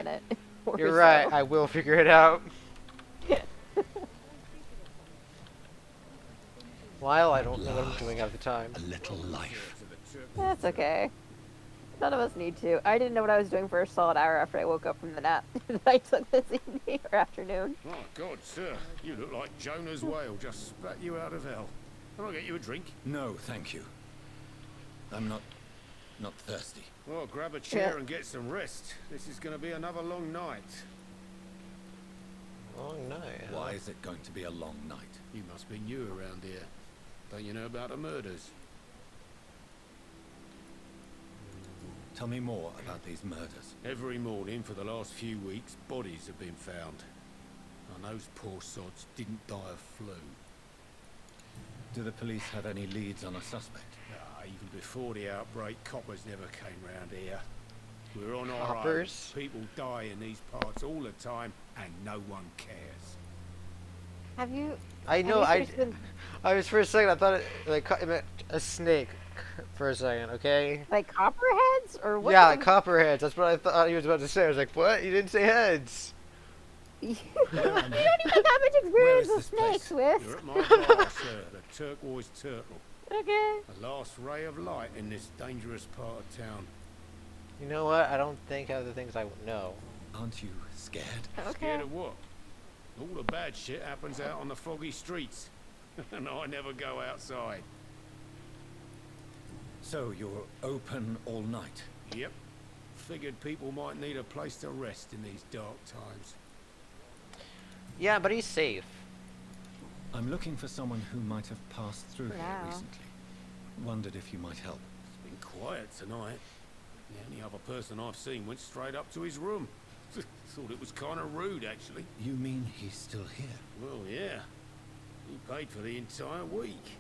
minute. Or You're right. so. I will figure it out. While I don't know what I'm doing at the time. A little life. That's okay. None of us need to. I didn't know what I was doing for a solid hour after I woke up from the nap that I took this evening or afternoon. Oh, God, sir. You look like Jonah's whale just spat you out of hell. Can I get you a drink? No, thank you. I'm not thirsty. Well, grab a chair and get some rest. This is going to be another long night. Long night. Huh? Why is it going to be a long night? You must be new around here. Don't you know about the murders? Tell me more about these murders. Every morning for the last few weeks, bodies have been found. And those poor sods didn't die of flu. Do the police have any leads on a suspect? Even before the outbreak, coppers never came round here. We're on our own. Coppers? People die in these parts all the time, and no one cares. Have you? I know. have you been, I was for a second. I thought it meant a snake. For a second, okay. like copperheads or what? Yeah, like copperheads. That's what I thought he was about to say. I was like, what? You didn't say heads. You don't even have much experience with snakes, Swiss. You're at my bar, sir, the turquoise turtle. Okay. The last ray of light in this dangerous part of town. You know what? I don't think of the things I know. Aren't you scared? Okay. Scared of what? All the bad shit happens out on the foggy streets. And I never go outside. So you're open all night? Yep. Figured people might need a place to rest in these dark times. Yeah, but he's safe. I'm looking for someone who might have passed through here Wow. recently. Wondered if you might help. It's been quiet tonight. The only other person I've seen went straight up to his room. Thought it was kind of rude, actually. You mean he's still here? Well, yeah. He paid for the entire week.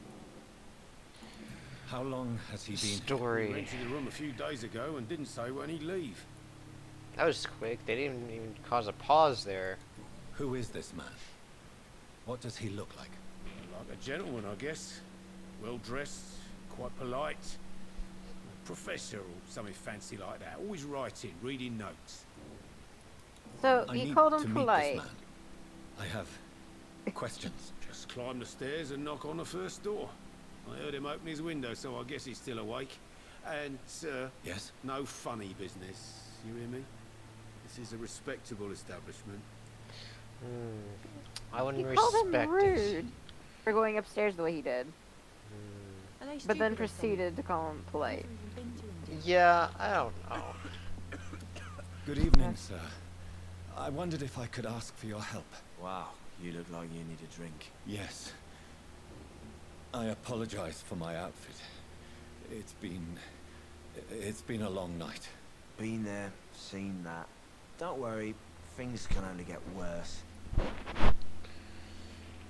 How long has he been here? He Story. rented the room a few days ago and didn't say when he'd leave. That was quick. They didn't even cause a pause there. Who is this man? What does he look like? Like a gentleman, I guess. Well dressed, quite polite. A professor or something fancy like that. Always writing, reading notes. So I you need called to him meet polite. this man. I have questions. Just climb the stairs and knock on the first door. I heard him open his window, so I guess he's still awake. And, sir, Yes? no funny business. You hear me? This is a respectable establishment. I wouldn't You called him respect rude it. for going upstairs the way he did, Are they but then stupid or something? proceeded to call him polite. Yeah, I don't know. Good evening, sir. I wondered if I could ask for your help. Wow, you look like you need a drink. Yes. I apologize for my outfit. It's been a long night. Been there, seen that. Don't worry, things can only get worse.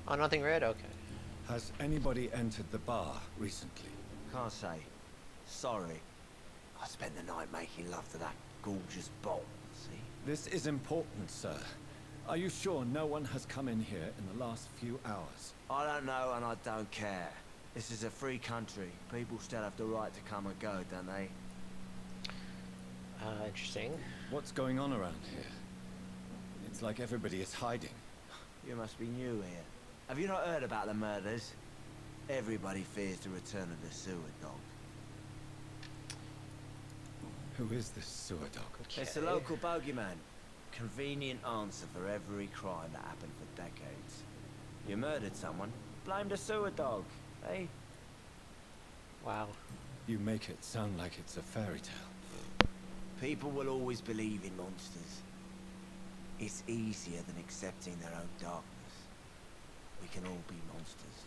Oh, nothing red? Okay. Has anybody entered the bar recently? Can't say. Sorry. I spent the night making love to that gorgeous bolt, see? This is important, sir. Are you sure no one has come in here in the last few hours? I don't know and I don't care. This is a free country. People still have the right to come and go, don't they? Interesting. What's going on around here? It's like everybody is hiding. You must be new here. Have you not heard about the murders? Everybody fears the return of the sewer dog. Who is this sewer dog? It's a Okay. local bogeyman. Convenient answer for every crime that happened for decades. You murdered someone, blame the sewer dog, eh? Wow. You make it sound like it's a fairy tale. People will always believe in monsters. It's easier than accepting their own darkness. We can all be monsters.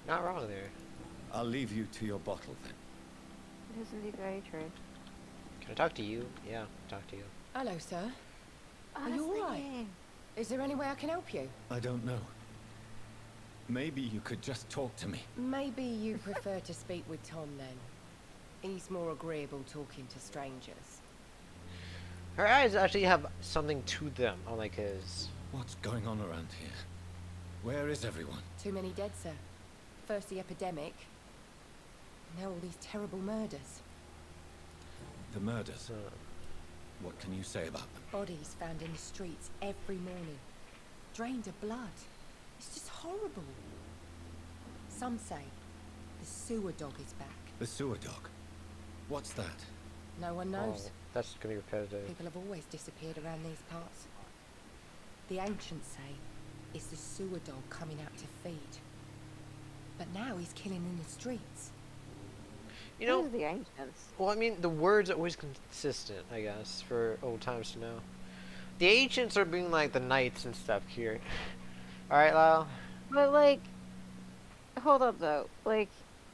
Not wrong there. I'll leave you to your bottle then. It is indeed very true. Can I talk to you? Yeah, talk to you. Hello, sir. Are you all right? Is there any way I can help you? I don't know. Maybe you could just talk to me. Maybe you prefer to speak with Tom then. He's more agreeable talking to strangers. Her eyes actually have something to them, unlike his. What's going on around here? Where is everyone? Too many dead, sir. First the epidemic, now all these terrible murders. The murders. What can you say about them? Bodies found in the streets every morning. Drained of blood. It's just horrible. Some say the sewer dog is back. The sewer dog. What's that? No one knows. Oh, that's gonna be repetitive. People have always disappeared around these parts. The ancients say it's the sewer dog coming out to feed. But now he's killing in the streets. You know, Who's the ancients? well, I mean, the word's always consistent, I guess, for old times to know. The ancients are being like the knights and stuff here. Alright, Lyle? But like, hold up though. Like,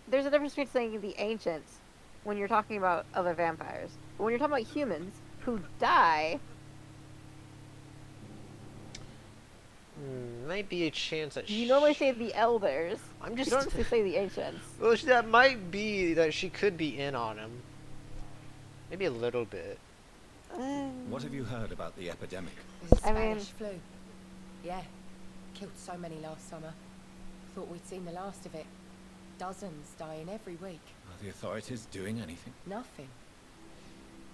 there's a difference between saying the ancients when you're talking about other vampires. But when you're talking about humans who die, Might be a chance that you normally say the elders. I'm just. You don't actually say the ancients. Well, that might be that she could be in on him. Maybe a little bit. What have you heard about the epidemic? It's a I mean- Spanish flu. Yeah. Killed so many last summer. Thought we'd seen the last of it. Dozens dying every week. Are the authorities doing anything? Nothing.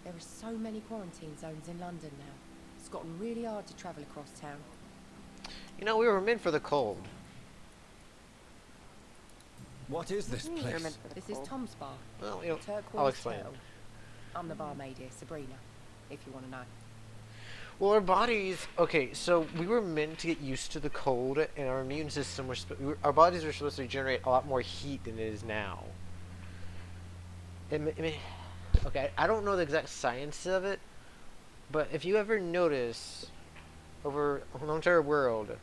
There are so many quarantine zones in London now. It's gotten really hard to travel across town. You know, we were meant for the cold. What is this You're place? meant for the This is cold. Tom's bar. Well, you know, Turquoise I'll explain. Turtle. I'm the barmaid here, Sabrina, if you want to know. Well, our bodies. Okay, so we were meant to get used to the cold, and our immune system was. Our bodies were supposed to generate a lot more heat than it is now. Okay, I don't know the exact science of it, but if you ever notice over the entire world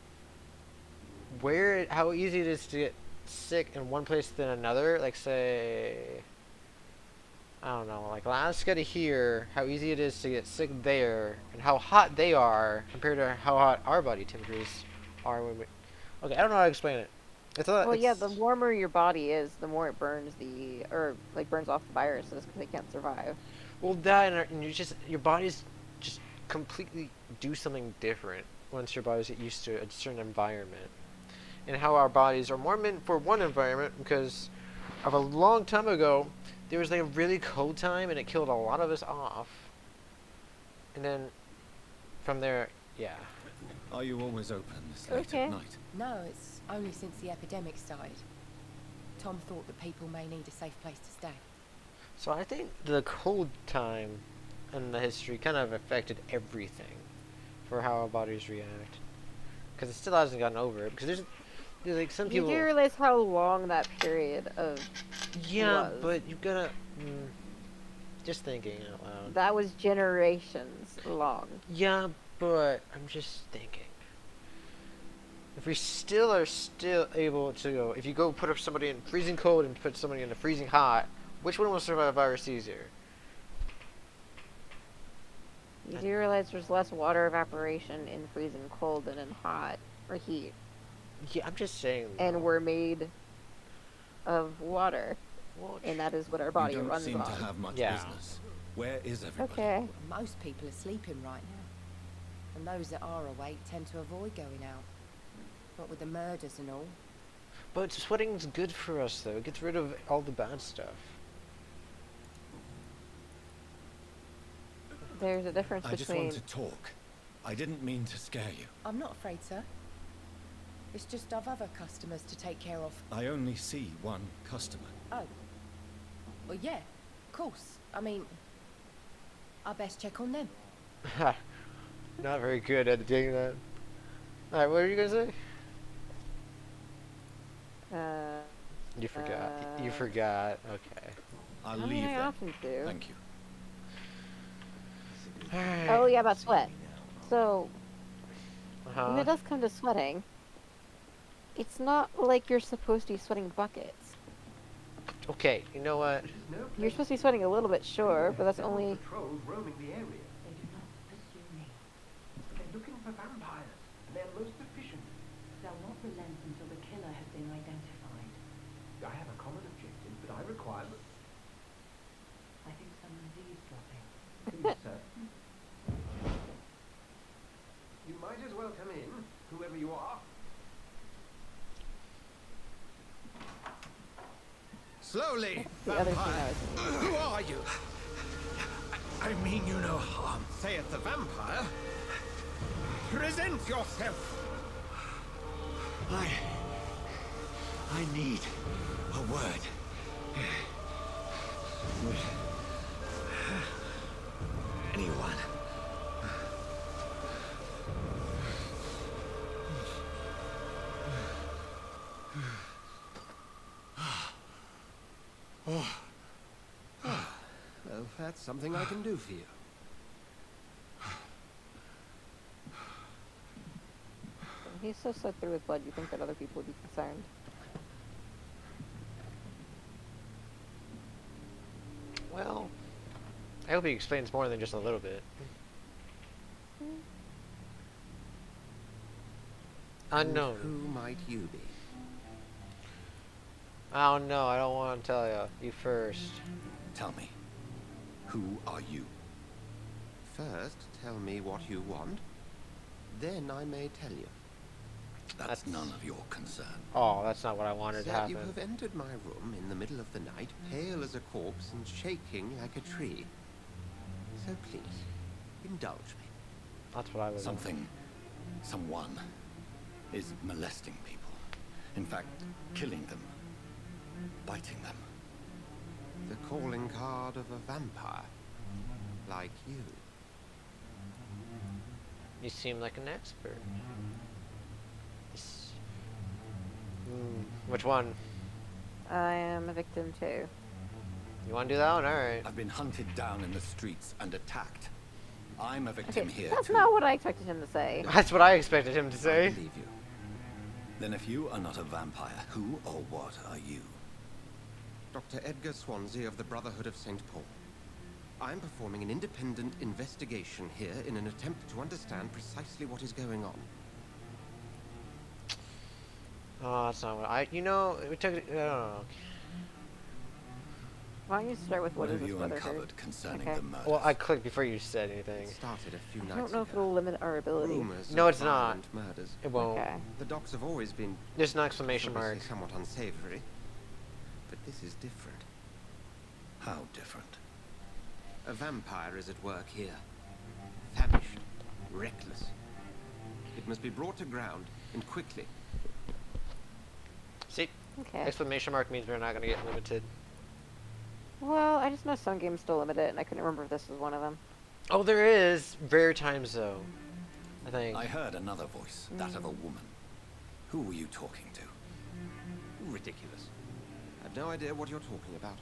how easy it is to get sick in one place than another, like say, I don't know, like Alaska to here, how easy it is to get sick there, and how hot they are compared to how hot our body temperatures are when we. Okay, I don't know how to explain it. Well, yeah, the warmer your body is, the more it burns burns off the viruses because they can't survive. Well, that and your bodies just completely do something different once your bodies get used to a certain environment, and how our bodies are more meant for one environment because of a long time ago there was like a really cold time and it killed a lot of us off, and then from there, yeah. Are you always open this late Okay. at night? No, it's only since the epidemic started. Tom thought that people may need a safe place to stay. So I think the cold time and the history kind of affected everything for how our bodies react, because it still hasn't gotten over it. Because there's like some You people. do realize how long that period of Yeah, was. but you gotta. Just thinking out loud. that was generations long. Yeah, but I'm just thinking. If we still are able to go, if you go put up somebody in freezing cold and put somebody in the freezing hot, which one will survive a virus easier? You do realize there's less water evaporation in freezing cold than in hot or heat, Yeah, I'm just saying. and we're made of water, Well, and that is what our body you don't runs seem on. to have much Yeah. business. Where is everybody? Okay. Most people are sleeping right now. And those that are awake tend to avoid going out. What with the murders and all. But sweating's good for us, though. It gets rid of all the bad stuff. There's a difference I just between. want to talk. I didn't mean to scare you. I'm not afraid, sir. It's just I've other customers to take care of. I only see one customer. Oh. Well, yeah, of course. I mean, I best check on them. Not very good at doing that. Alright, what were you gonna say? You forgot. You forgot. Okay. I'll I leave mean, I then. often do. Thank you. Alright. Oh yeah, about sweat. So when Uh-huh. it does come to sweating, it's not like you're supposed to be sweating buckets. Okay, you know what? You're supposed to be sweating a little bit, sure, but that's only. Patrols roaming the area. They do not pursue me. They're looking for vampires. They're most efficient. They'll not relent until the killer has been identified. I have a common objective, but I require. I think someone's eavesdropping. Please, sir. You might as well come in, whoever you are. Slowly, The other thing vampire. I was thinking. Who are you? I mean you no harm, saith the vampire. Present yourself. I need a word. Would anyone? Well, that's something I can do for you. He's so soaked through with blood, you think that other people would be concerned. Well, I hope he explains more than just a little bit. Unknown. Who might you be? I don't know. I don't want to tell you. You first. Tell me, who are you? First, tell me what you want. Then I may tell you. That's none of your concern. Oh, that's not what I wanted to Sir, happen. you have entered my room in the middle of the night, pale as a corpse and shaking like a tree. So please, indulge me. That's what I was. Someone is molesting people. In fact, killing them. Biting them. The calling card of a vampire. Like you. You seem like an expert. This- Which one? I am a victim too. You want to do that one? All right. I've been hunted down in the streets and attacked. I'm a victim Okay, here that's too. not what I expected him to say. That's what I expected him to I say. believe you. Then if you are not a vampire, who or what are you? Dr. Edgar Swansea of the Brotherhood of St. Paul. I'm performing an independent investigation here in an attempt to understand precisely what is going on. Oh, that's not what I. You know, we took. I don't know. Why don't you start with What what is have this you brotherhood? uncovered concerning Okay. the murders? Well, I clicked before you said anything. It started a few I nights don't know if ago. it'll limit our ability. Rumors No, of it's not. violent murders. It won't. Okay. The docks have always been There's an exclamation obviously mark. somewhat unsavory, but this is different. How different? A vampire is at work here. Famished. Reckless. It must be brought to ground, and quickly. See, Okay. exclamation mark means we're not gonna get limited. Well, I just know some games still limit it, and I couldn't remember if this was one of them. Oh, there is rare times though. I think. I heard another voice, that of a woman. Who were you talking to? Ridiculous. I've no idea what you're talking about.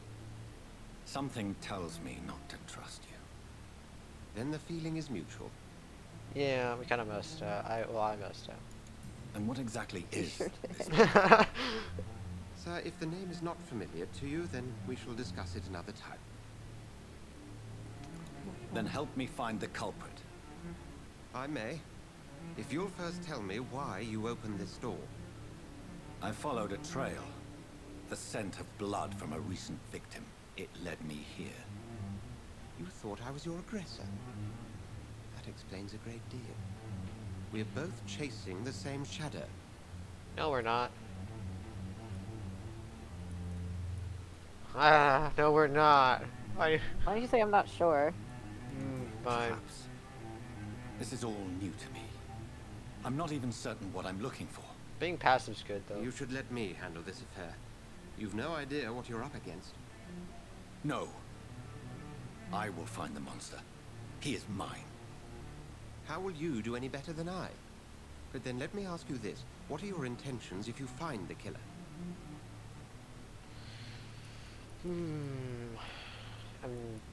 Something tells me not to trust you. Then the feeling is mutual. Yeah, we kind of messed up. I messed up. And what exactly is sure this? Sir, if the name is not familiar to you, then we shall discuss it another time. Then help me find the culprit. I may. If you'll first tell me why you opened this door. I followed a trail. The scent of blood from a recent victim. It led me here. You thought I was your aggressor. That explains a great deal. We're both chasing the same shadow. No, we're not. Ah, no, we're not. Why don't you say I'm not sure? Fine. Perhaps. This is all new to me. I'm not even certain what I'm looking for. Being passive's good though. You should let me handle this affair. You've no idea what you're up against. No. I will find the monster. He is mine. How will you do any better than I? But then let me ask you this. What are your intentions if you find the killer? I'm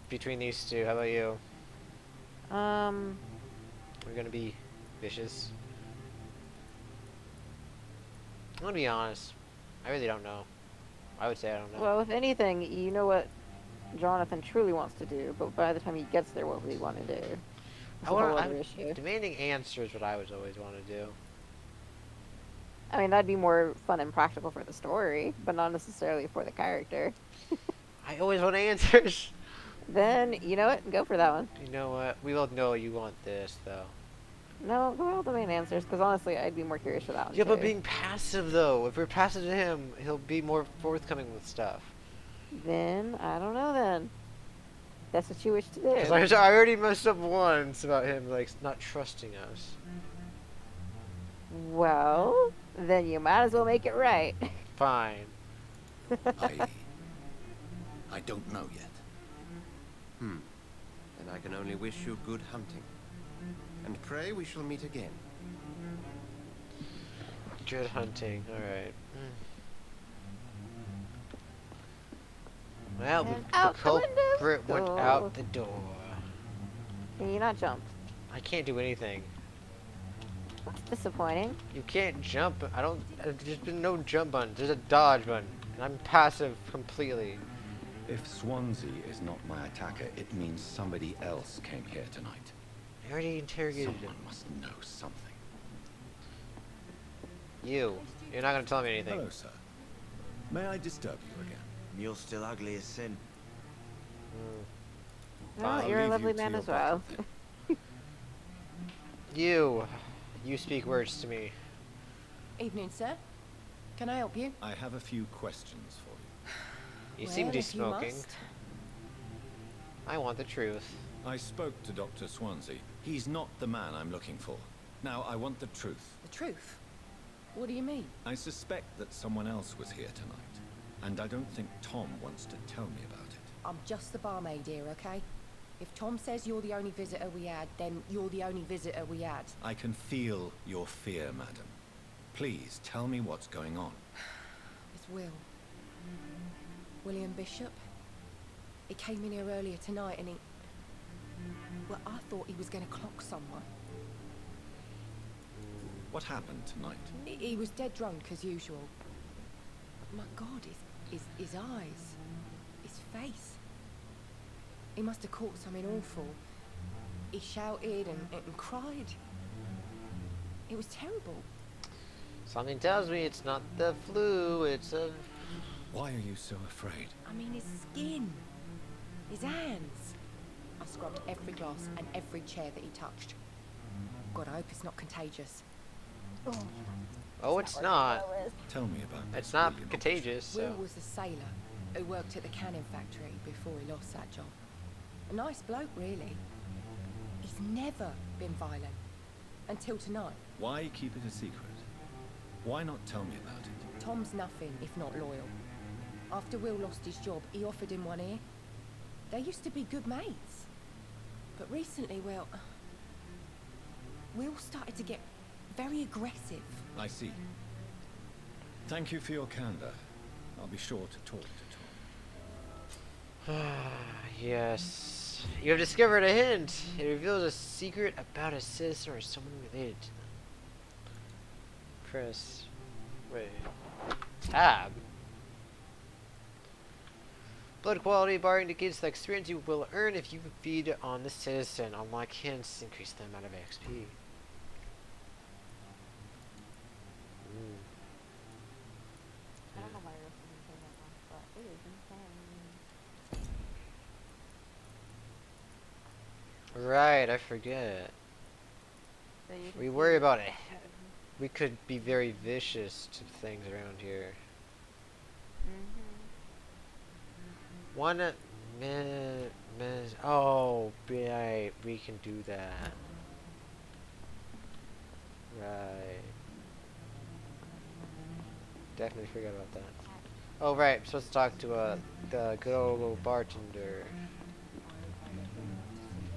between these two. How about you? Um, We're gonna be vicious. I'm gonna be honest. I really don't know. I would say I don't know. well, if anything, you know what Jonathan truly wants to do, but by the time he gets there, what will he want to do? That's a whole other issue. Demanding answers what I would always want to do. I mean, that'd be more fun and practical for the story, but not necessarily for the character. I always want answers. Then, you know what? Go for that one. You know what? We both know you want this though. No, go with the main answers, because honestly, I'd be more curious for that one. Yeah, but too. being passive though. If we're passive to him, he'll be more forthcoming with stuff. Then, I don't know then. That's what you wish to do. Because I already messed up once about him, like, not trusting us. Well, then you might as well make it right. Fine. I don't know yet. And I can only wish you good hunting. And pray we shall meet again. Good hunting. Alright. Well, And the out the window. culprit went Oh. out the door. Can you not jump? I can't do anything. That's disappointing. You can't jump. I don't. There's been no jump button. There's a dodge button. And I'm passive completely. If Swansea is not my attacker, it means somebody else came here tonight. I already interrogated him. Someone must know something. You're not gonna tell me anything. Hello, sir. May I disturb you again? You're still ugly as sin. No, I'll you're a leave lovely you to man your as well. battle then. You speak words to me. Evening, sir. Can I help you? I have a few questions for you. You seem to be if you smoking. must. I want the truth. I spoke to Dr. Swansea. He's not the man I'm looking for. Now, I want the truth. The truth? What do you mean? I suspect that someone else was here tonight, and I don't think Tom wants to tell me about it. I'm just the barmaid here, okay? If Tom says you're the only visitor we had, then you're the only visitor we had. I can feel your fear, madam. Please tell me what's going on. It's Will. William Bishop. He came in here earlier tonight and he... Well, I thought he was going to clock someone. What happened tonight? He was dead drunk as usual. My God, his eyes, his face. He must have caught something awful. He shouted and cried. It was terrible. Something tells me it's not the flu, it's a... Why are you so afraid? I mean, his skin, his hands. I scrubbed every glass and every chair that he touched. God, I hope it's not contagious. Oh, it's not. Tell me about this, It's not William. contagious, Will so... was a sailor who worked at the cannon factory before he lost that job. A nice bloke, really. He's never been violent. Until tonight. Why keep it a secret? Why not tell me about it? Tom's nothing if not loyal. After Will lost his job, he offered him one ear. They used to be good mates. But recently, well... Will started to get very aggressive. I see. Thank you for your candor. I'll be sure to talk to Tom. Yes. You have discovered a hint. It reveals a secret about a citizen or someone related to them. Press... Wait. Tab. Blood quality bar indicates the experience you will earn if you feed on the citizen. Unlock hints, increase the amount of XP. I don't know why you're saying that one, but it is insane. Right, I forget. So you We can worry see- about it. We could be very vicious to things around here. One minute, oh, right, we can do that. Right. Definitely forgot about that. Oh, right, I'm supposed to talk to the good old bartender.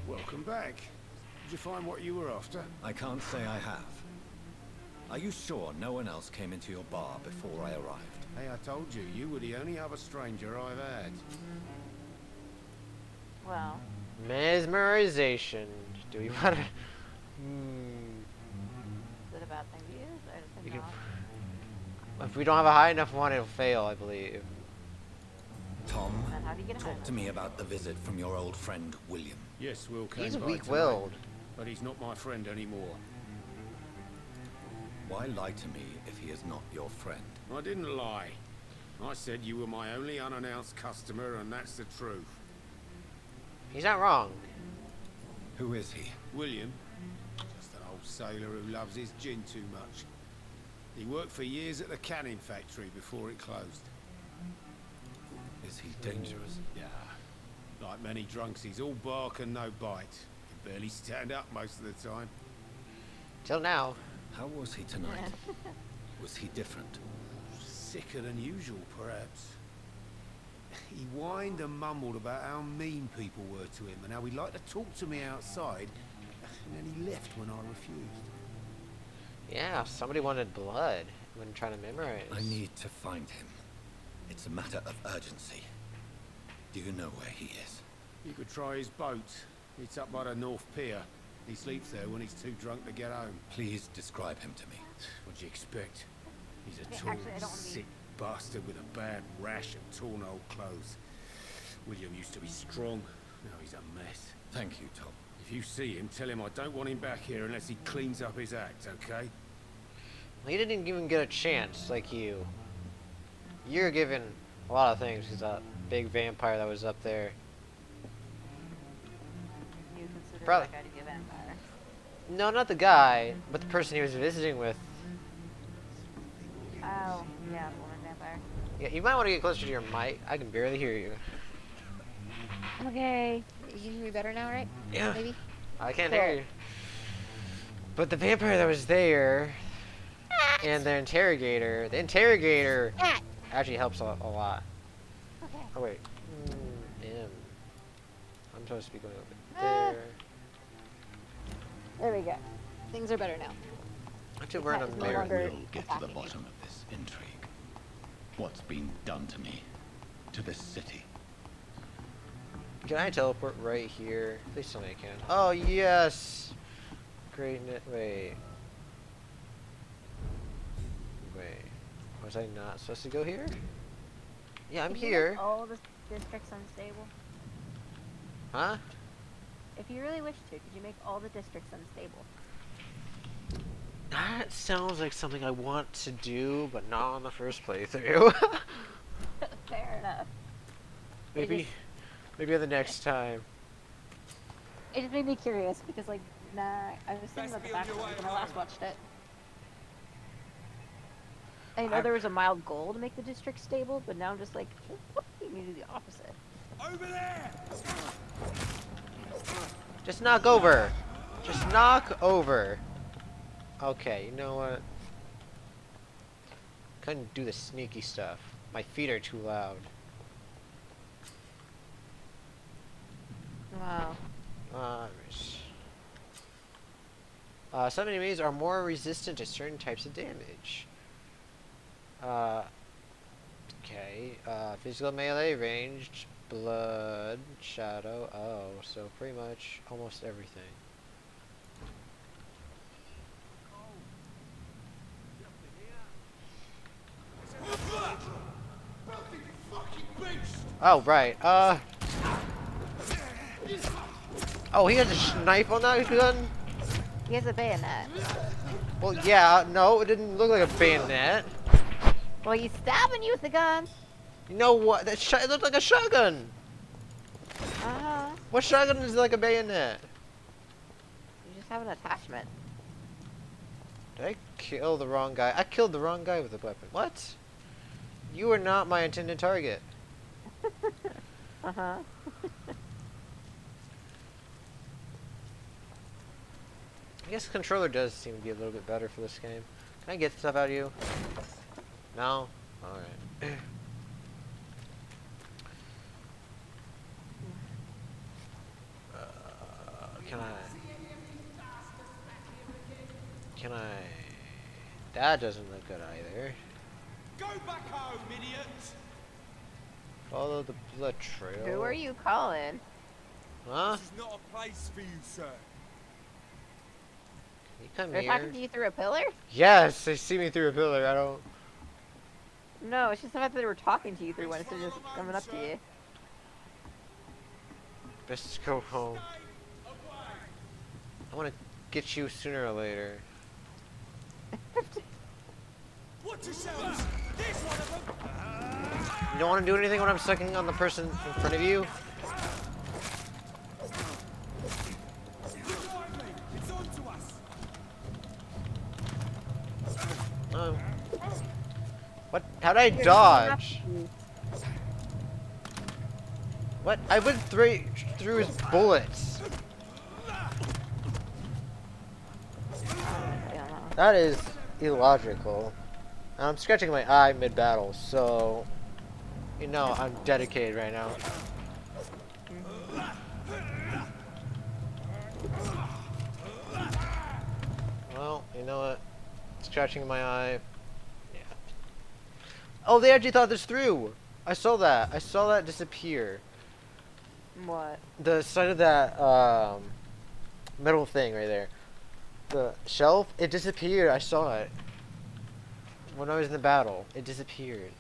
Welcome back. Did you find what you were after? I can't say I have. Are you sure no one else came into your bar before I arrived? Hey, I told you, you were the only other stranger I've had. Well, Mesmerization. Do we want to? is it a bad thing to use, or is You it can- not? If we don't have a high enough one, it'll fail, I believe. Tom, Then how do you get a high talk to me about the visit from your old friend, William. Yes, Will came He's by weak-willed. tonight, but he's not my friend anymore. Why lie to me if he is not your friend? I didn't lie. I said you were my only unannounced customer, and that's the truth. He's not wrong. Who is he? William, just an old sailor who loves his gin too much. He worked for years at the canning factory before it closed. Is he dangerous? Yeah. Like many drunks, he's all bark and no bite. Can barely stand up most of the time. Till now. How was he tonight? Was he different? Sicker than usual, perhaps. He whined and mumbled about how mean people were to him and how he'd like to talk to me outside, and then he left when I refused. Yeah, somebody wanted blood when trying to memorize. I need to find him. It's a matter of urgency. Do you know where he is? You could try his boat. It's up by the North Pier. He sleeps there when he's too drunk to get home. Please describe him to me. What'd you expect? He's a Okay, tall, actually, I don't wanna be- sick bastard with a bad rash and torn old clothes. William used to be strong. Now he's a mess. Thank you, Tom. If you see him, tell him I don't want him back here unless he cleans up his act, okay? He didn't even get a chance like you. You're given a lot of things. He's a big vampire that was up there. You consider Probably. that guy to be a vampire? No, not the guy, but the person he was visiting with. Oh, yeah, woman vampire. Yeah, you might want to get closer to your mic. I can barely hear you. Okay. You can hear me better now, right? Yeah. Maybe? I can't Cool. hear you. But the vampire that was there, and the interrogator actually helps a lot. Okay. Oh wait, M. I'm supposed to be going over Ah. there. There we go. Things are better now. I have to The learn cat a is no mirror. longer We'll get to the attacking you. bottom of this intrigue. What's been done to me? To this city? Can I teleport right here? Please tell me I can. Oh yes! Great. Wait. Was I not supposed to go here? Yeah, I'm Could you here. make all the districts unstable? Huh? If you really wish to, could you make all the districts unstable? That sounds like something I want to do, but not on the first playthrough. Fair enough. maybe, maybe the next time. It just made me curious because, like, I was thinking about the background when I last watched it. I know there was a mild goal to make the district stable, but now I'm just like, what if you do the opposite? Over there! Just knock over. Just knock over. Okay, you know what? Couldn't do the sneaky stuff. My feet are too loud. Wow. Some enemies are more resistant to certain types of damage. Okay. Physical melee, ranged, blood, shadow. Oh, so pretty much almost everything. Oh, right. Oh, he has a knife on that gun? He has a bayonet. Well, yeah, no, it didn't look like a bayonet. Well, he's stabbing you with the gun. You know what? That it looked like a shotgun. Uh-huh. What shotgun is like a bayonet? You just have an attachment. Did I kill the wrong guy? I killed the wrong guy with a weapon. What? You are not my intended target. Uh-huh. I guess the controller does seem to be a little bit better for this game. Can I get stuff out of you? No? Alright. Can I? Can I? That doesn't look good either. Go back home, idiot! Follow the blood trail. Who are you calling? Huh? This is not a place for you, sir. You come They're here. talking to you through a pillar? Yes, they see me through a pillar. I don't. No, it's just the fact that they were talking to you through one instead of just coming up to you. Best go home. I want to get you sooner or later. Watch yourselves! There's one of them! You don't want to do anything when I'm sucking on the person in front of you? It's on to us! Oh. What? How did I dodge? What? I went through his bullets. That is illogical. I'm scratching my eye mid-battle, so you know I'm dedicated right now. Well, you know what? Scratching my eye. Yeah. Oh, they actually thought this through. I saw that. I saw that disappear. What? The side of that metal thing right there. The shelf, it disappeared. I saw it. When I was in the battle, it disappeared.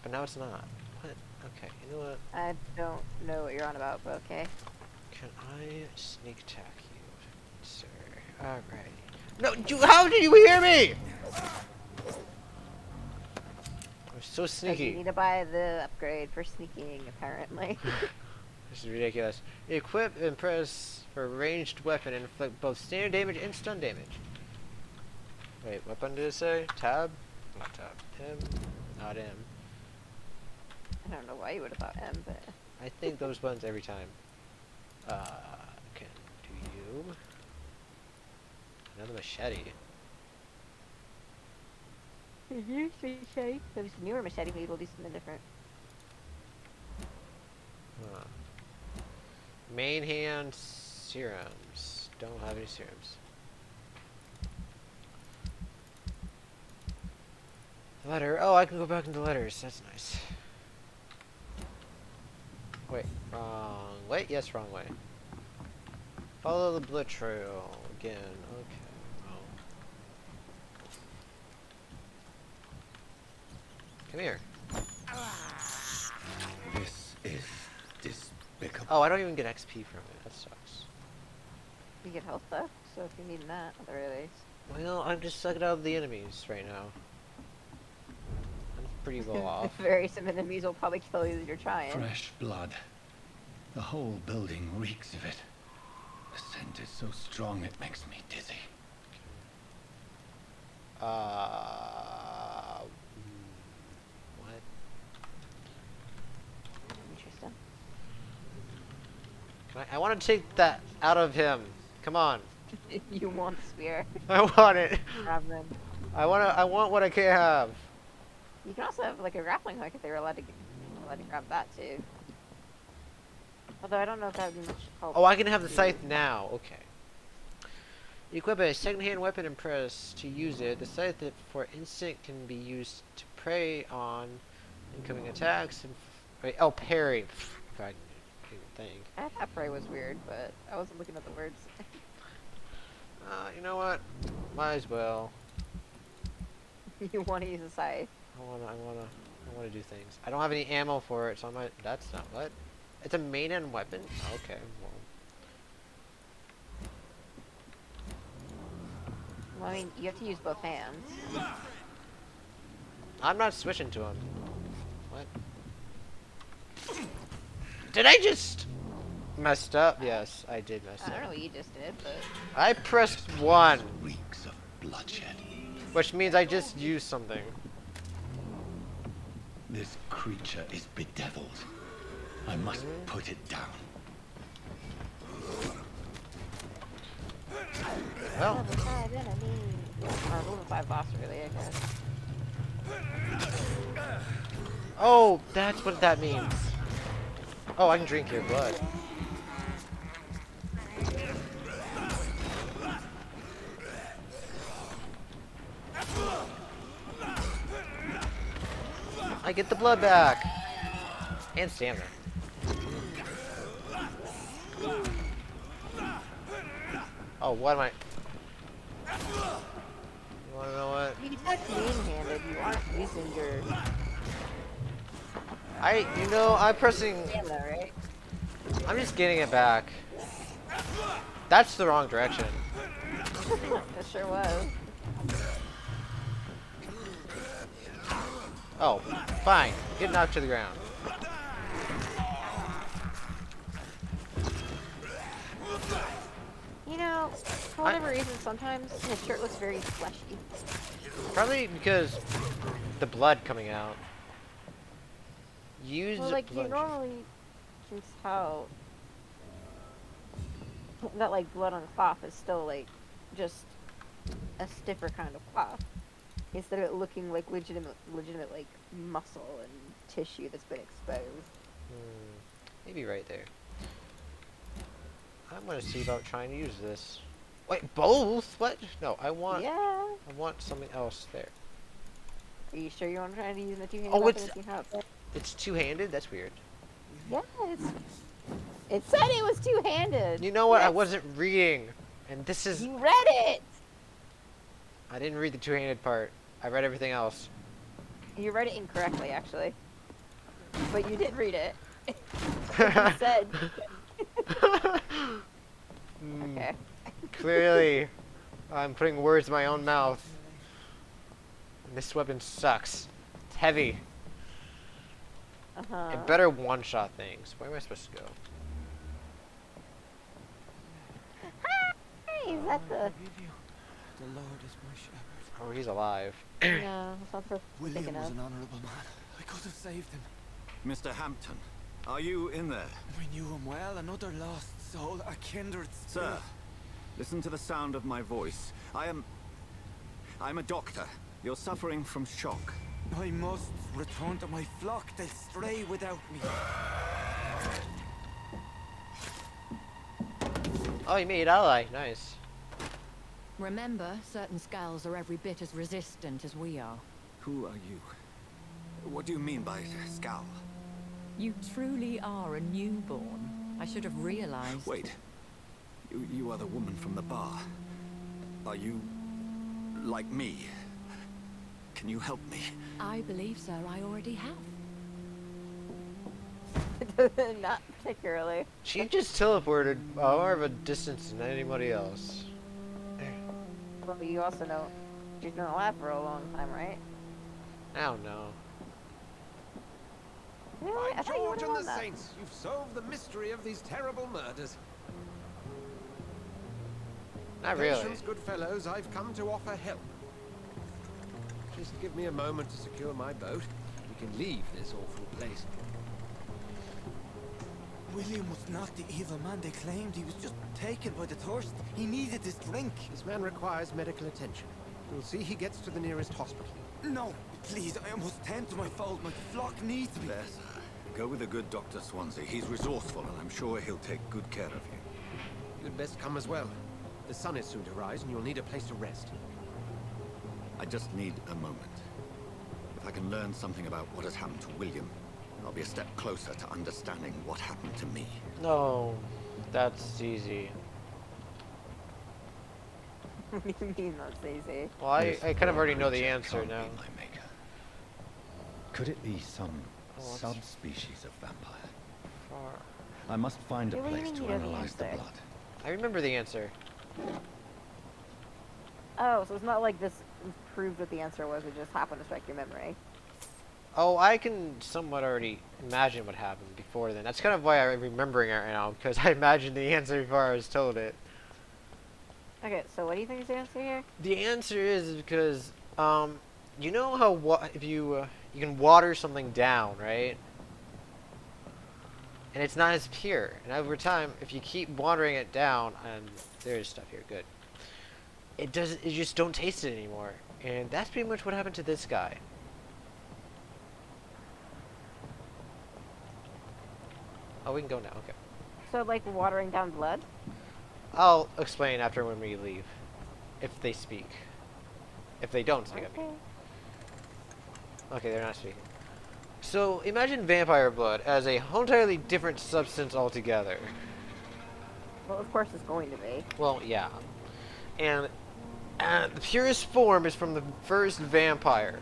But now it's not. What? Okay, you know what? I don't know what you're on about, but okay. Can I sneak attack you, sir? Alright. No, how did you hear me? I'm so 'Cause sneaky. you need to buy the upgrade for sneaking, apparently. This is ridiculous. Equip and press for a ranged weapon and inflict both standard damage and stun damage. Wait, what button did it say? Tab? Not tab. M? Not M. I don't know why you would have thought M, but... I think those buttons every time. Can do you. Another machete. machete. Those newer machete, maybe we'll do something different. Huh. Main hand serums. Don't have any serums. Letter. Oh, I can go back into letters. That's nice. Wait, wrong way? Yes, wrong way. Follow the blood trail again. Okay. Wrong. Come here. This is despicable. Oh, I don't even get XP from it. That sucks. You get health though, so if you're needing that, at the very least. Well, I'm just sucking out the enemies right now. I'm pretty low off. Very some enemies will probably kill you as you're trying. Fresh blood. The whole building reeks of it. The scent is so strong it makes me dizzy. What? Interesting. I want to take that out of him. Come on. You want spear. I want it. Grab them. I want what I can't have. You can also have like a grappling hook if they were allowed to grab that too. Although I don't know if that would be much help. Oh, I can have the scythe now. Okay. Equip a second-hand weapon and press to use it. The scythe for instant can be used to prey on incoming attacks and wait, oh, parry. If I can even think. I thought prey was weird, but I wasn't looking at the words. You know what? Might as well. You want to use a scythe. I wanna do things. I don't have any ammo for it, so I might. That's not what. It's a main end weapon. Okay. Well, I mean, you have to use both hands. I'm not switching to him. What? Did I just messed up? Yes, I did mess I don't know up. what you just did, but I pressed 1, Reeks of bloodshed. which means I just used something. This creature is bedeviled. I must put it down. Well, level 5 enemy. Or level 5 boss, really, I guess. oh, that's what that means. Oh, I can drink your blood. I get the blood back. And stamina. Oh, what am I? You wanna know what? You can attack main-handed. You aren't using your I'm pressing. stamina, right? I'm just getting it back. That's the wrong direction. It sure was. Oh, fine. Get knocked to the ground. You know, for whatever reason, sometimes his shirt looks very fleshy. Probably because the blood coming out. Use Well, like, you blood. normally can tell that like blood on cloth is still like just a stiffer kind of cloth instead of it looking like legitimate like muscle and tissue that's been exposed. Maybe right there. I'm gonna see about trying to use this. Wait, both? What? No, I want something else there. Are you sure you want to try to use the two-handed Oh, weapon and see how it works? it's two-handed? That's weird. Yeah, it said it was two-handed. You know what? I Yes. wasn't reading. And this is... You read it! I didn't read the two-handed part. I read everything else. You read it incorrectly, actually. But you did read it. You said... Okay. Clearly, I'm putting words in my own mouth. And this weapon sucks. It's heavy. Uh-huh. It better one-shot things. Where am I supposed to go? Hey, is that the... The Lord is my shepherd. Oh, he's alive. No, that's not the William thinking was of. an honourable man. I could have saved him. Mr. Hampton, are you in there? We knew him well, another lost soul, a kindred spirit. Sir, listen to the sound of my voice. I'm a doctor. You're suffering from shock. I must return to my flock. They'll stray without me. Oh, you made ally. Nice. Remember, certain skulls are every bit as resistant as we are. Who are you? What do you mean by scowl? You truly are a newborn. I should have realized. Wait. You are the woman from the bar. Are you... like me? Can you help me? I believe so. I already have. Not particularly. She just teleported more of a distance than anybody else. Well, you also know she's been alive for a long time, right? I don't know. Really? By I thought you George would've and known the that. saints, you've solved the mystery of these terrible murders. Not really. Patience, good fellows, I've come to offer help. Just give me a moment to secure my boat. We can leave this awful place. William was not the evil man they claimed. He was just taken by the thirst. He needed this drink. This man requires medical attention. You'll see he gets to the nearest hospital. No, please, I must tend to my fold. My flock needs me. There, sir. Go with the good Dr. Swansea. He's resourceful, and I'm sure he'll take good care of you. You'd best come as well. The sun is soon to rise, and you'll need a place to rest. I just need a moment. If I can learn something about what has happened to William, I'll be a step closer to understanding what happened to me. No, that's easy. What do you mean that's easy? Well, I kind of already know the answer Can't now. be my maker. Could it be some What's- subspecies of vampire? Far. I must find a Yeah, what do you place mean to you know the analyze the answer? blood. I remember the answer. Oh, so it's not like this proved what the answer was, it just happened to strike your memory. Oh, I can somewhat already imagine what happened before then. That's kind of why I'm remembering it right now, because I imagined the answer before I was told it. Okay, so what do you think is the answer here? The answer is because, you know how if you you can water something down, right? And it's not as pure. And over time, if you keep watering it down, and there's stuff here, good. It doesn't. You just don't taste it anymore. And that's pretty much what happened to this guy. Oh, we can go now. Okay. So, like, watering down blood? I'll explain after when we leave, if they speak. If they don't speak, I mean. Okay, they're not speaking. So, imagine vampire blood as a entirely different substance altogether. Well, of course it's going to be. Well, yeah. And the purest form is from the first vampire.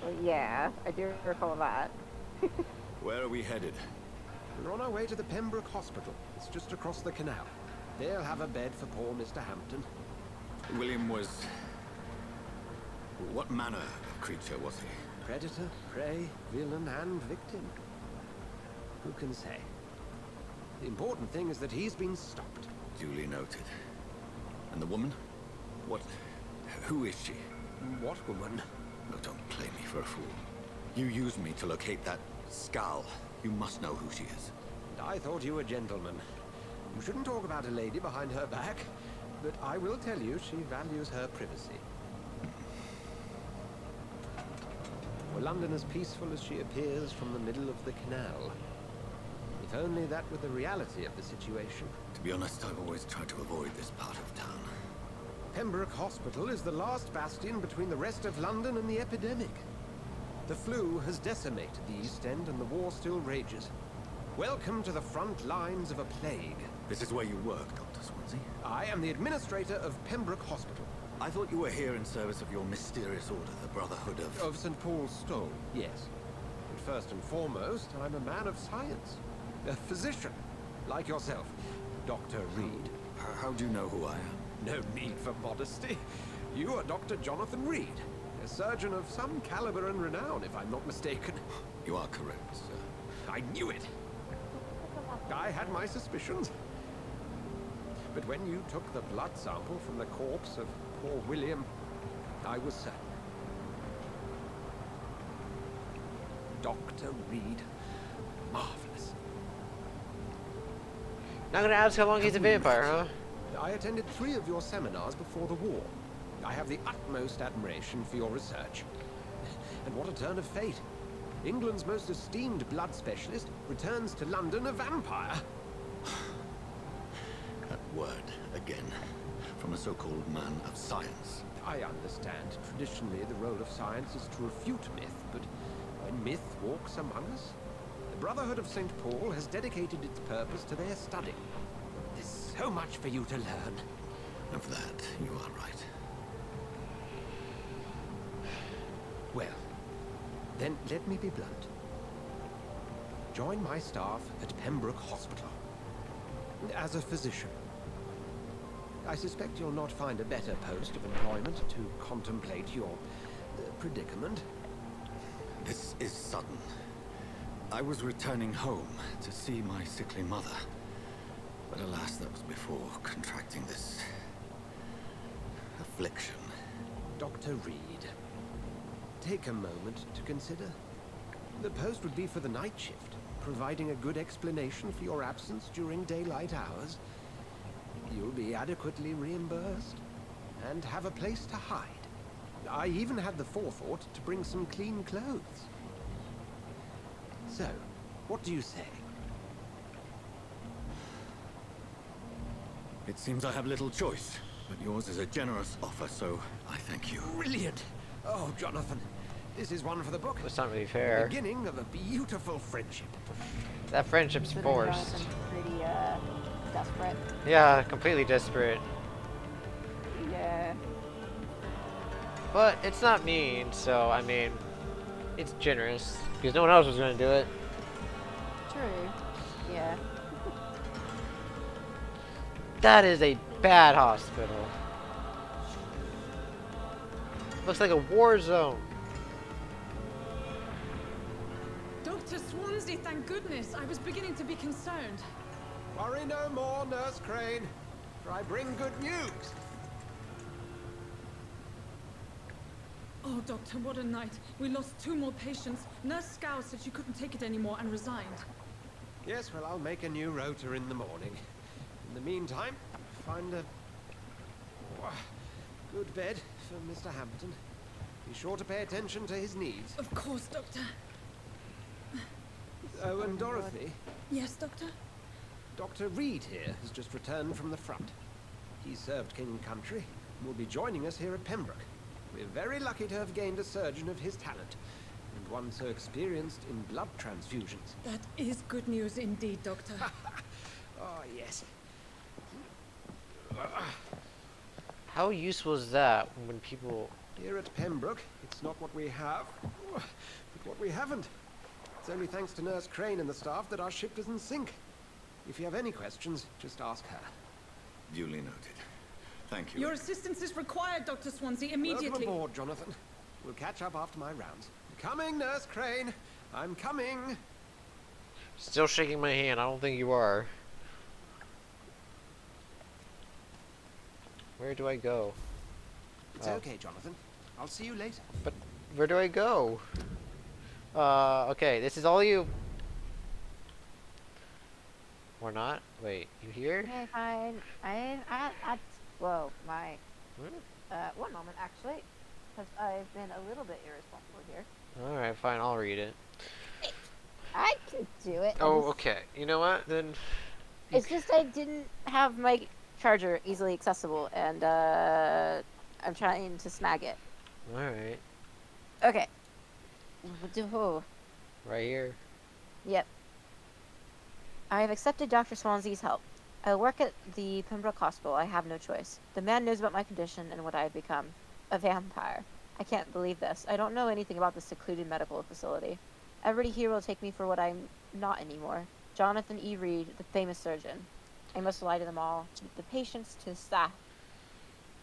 Well, yeah, I do recall that. Where are we headed? We're on our way to the Pembroke Hospital. It's just across the canal. They'll have a bed for poor Mr. Hampton. William was... What manner of creature was he? Predator, prey, villain, and victim. Who can say? The important thing is that he's been stopped. Duly noted. And the woman? What... Who is she? What woman? No, don't play me for a fool. You used me to locate that skull. You must know who she is. I thought you were gentlemen. You shouldn't talk about a lady behind her back, but I will tell you she values her privacy. Were London as peaceful as she appears from the middle of the canal? If only that were the reality of the situation. To be honest, I've always tried to avoid this part of town. Pembroke Hospital is the last bastion between the rest of London and the epidemic. The flu has decimated the East End and the war still rages. Welcome to the front lines of a plague. This is where you work, Dr. Swansea? I am the administrator of Pembroke Hospital. I thought you were here in service of your mysterious order, the Brotherhood of... Of St. Paul's Stole, yes. But first and foremost, I'm a man of science. A physician, like yourself, Dr. Reed. How do you know who I am? No need for modesty. You are Dr. Jonathan Reed, a surgeon of some caliber and renown, if I'm not mistaken. You are correct, sir. I knew it. I had my suspicions. But when you took the blood sample from the corpse of poor William, I was certain. Dr. Reed, marvelous. Not gonna ask how long he's a vampire, huh? I attended 3 of your seminars before the war. I have the utmost admiration for your research. And what a turn of fate. England's most esteemed blood specialist returns to London a vampire. That word, again, from a so-called man of science. I understand. Traditionally, the role of science is to refute myth, but when myth walks among us, the Brotherhood of St. Paul has dedicated its purpose to their study. There's so much for you to learn. Of that, you are right. Well, then let me be blunt. Join my staff at Pembroke Hospital. As a physician. I suspect you'll not find a better post of employment to contemplate your predicament. This is sudden. I was returning home to see my sickly mother. But alas, that was before contracting this... affliction. Dr. Reed, take a moment to consider. The post would be for the night shift, providing a good explanation for your absence during daylight hours. You'll be adequately reimbursed, and have a place to hide. I even had the forethought to bring some clean clothes. So, what do you say? It seems I have little choice, but yours is a generous offer, so I thank you. Brilliant! Oh, Jonathan, this is one for the book. That's not really fair. The beginning of a beautiful friendship. That friendship's forced. Pretty desperate. Yeah, completely desperate. Yeah. But it's not mean, so I mean, it's generous because no one else was gonna do it. True. Yeah. That is a bad hospital. Looks like a war zone. Dr. Swansea, thank goodness. I was beginning to be concerned. Worry no more, Nurse Crane, for I bring good news. Oh, Doctor, what a night. We lost 2 more patients. Nurse Scow said she couldn't take it anymore and resigned. Yes, well, I'll make a new rota in the morning. In the meantime, find a good bed for Mr. Hampton. Be sure to pay attention to his needs. Of course, Doctor. Oh, and Dorothy. Yes, Doctor? Dr. Reed here has just returned from the front. He served King and Country and will be joining us here at Pembroke. We're very lucky to have gained a surgeon of his talent, and one so experienced in blood transfusions. That is good news indeed, Doctor. Oh, yes. How useful is that when people... Here at Pembroke, it's not what we have, but what we haven't. It's only thanks to Nurse Crane and the staff that our ship doesn't sink. If you have any questions, just ask her. Duly noted. Thank you. Your assistance is required, Dr. Swansea, immediately. Welcome aboard, Jonathan. We'll catch up after my rounds. Coming, Nurse Crane. I'm coming. Still shaking my hand. I don't think you are. Where do I go? It's okay, Jonathan. I'll see you later. But where do I go? Okay, this is all you. Or not? Wait, you here? Okay, fine. Whoa, my. Hmm? One moment, actually. Because I've been a little bit irresponsible here. Alright, fine, I'll read it. I can do it. Oh, okay. You know what? Then. It's just I didn't have my charger easily accessible, and I'm trying to snag it. Alright. Okay. Right here. Yep. I have accepted Dr. Swansea's help. I work at the Pembroke Hospital. I have no choice. The man knows about my condition and what I have become. A vampire. I can't believe this. I don't know anything about this secluded medical facility. Everybody here will take me for what I'm not anymore. Jonathan E. Reed, the famous surgeon. I must lie to them all, the patients to the staff.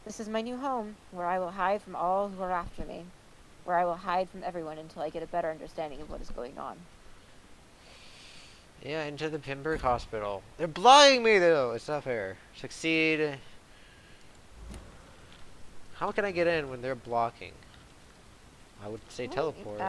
This is my new home, where I will hide from all who are after me. Where I will hide from everyone until I get a better understanding of what is going on. Yeah, into the Pembroke Hospital. They're blocking me though! It's not fair. Succeed. How can I get in when they're blocking? I would say teleport.